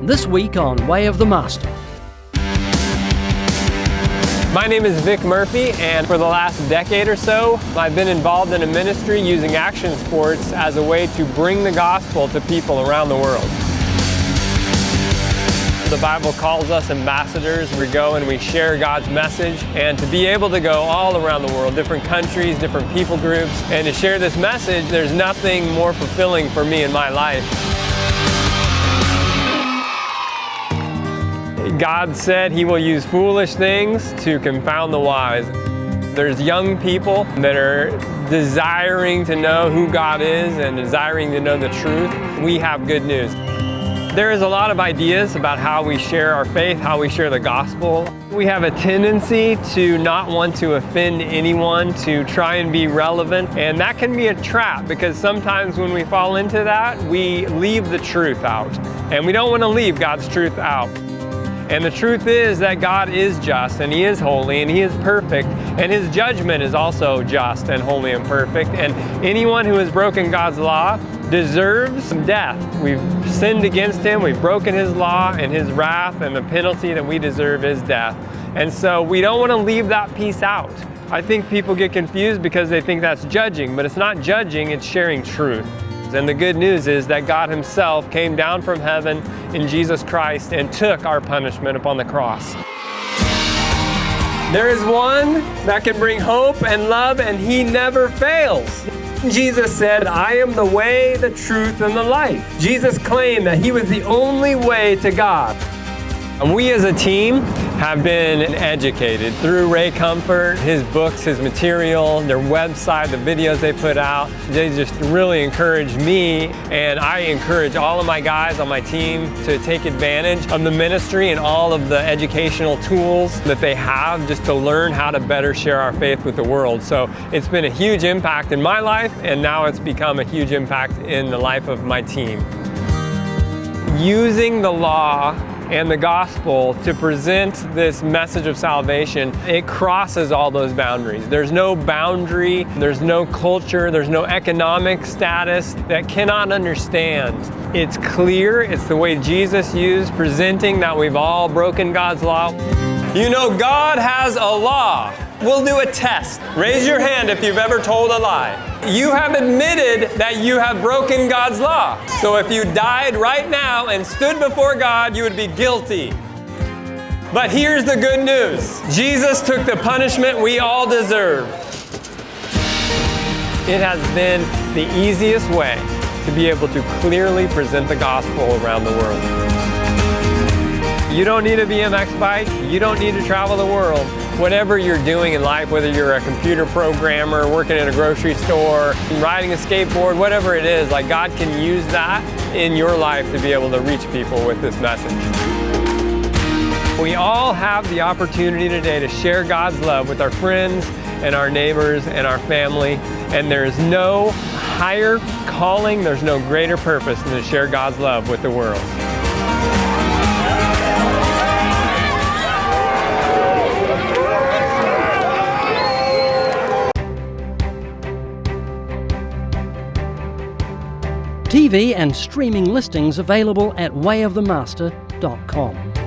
This week on Way of the Master. My name is Vic Murphy, and for the last decade or so, I've been involved in a ministry using action sports as a way to bring the gospel to people around the world. The Bible calls us ambassadors. We go and we share God's message, and to be able to go all around the world, different countries, different people groups, and to share this message, there's nothing more fulfilling for me in my life. God said He will use foolish things to confound the wise. There's young people that are desiring to know who God is and desiring to know the truth. We have good news. There is a lot of ideas about how we share our faith, how we share the gospel. We have a tendency to not want to offend anyone, to try and be relevant, and that can be a trap because sometimes when we fall into that, we leave the truth out, and we don't want to leave God's truth out. And the truth is that God is just, and He is holy, and He is perfect, and His judgment is also just and holy and perfect. And anyone who has broken God's law deserves death. We've sinned against Him, we've broken His law, and His wrath, and the penalty that we deserve is death. And so we don't want to leave that piece out. I think people get confused because they think that's judging, but it's not judging, it's sharing truth. And the good news is that God Himself came down from heaven in Jesus Christ and took our punishment upon the cross. There is one that can bring hope and love, and He never fails. Jesus said, "I am the way, the truth, and the life." Jesus claimed that He was the only way to God. And we as a team have been educated through Ray Comfort, his books, his material, their website, the videos they put out. They just really encourage me, and I encourage all of my guys on my team to take advantage of the ministry and all of the educational tools that they have just to learn how to better share our faith with the world. So it's been a huge impact in my life, and now it's become a huge impact in the life of my team. Using the law and the gospel to present this message of salvation, it crosses all those boundaries. There's no boundary, there's no culture, there's no economic status that cannot understand. It's clear, it's the way Jesus used, presenting that we've all broken God's law. You know, God has a law. We'll do a test. Raise your hand if you've ever told a lie. You have admitted that you have broken God's law. So if you died right now and stood before God, you would be guilty. But here's the good news. Jesus took the punishment we all deserve. It has been the easiest way to be able to clearly present the gospel around the world. You don't need a BMX bike. You don't need to travel the world. Whatever you're doing in life, whether you're a computer programmer, working in a grocery store, riding a skateboard, whatever it is, like God can use that in your life to be able to reach people with this message. We all have the opportunity today to share God's love with our friends and our neighbors and our family, and there's no higher calling, there's no greater purpose than to share God's love with the world. TV and streaming listings available at wayofthemaster.com.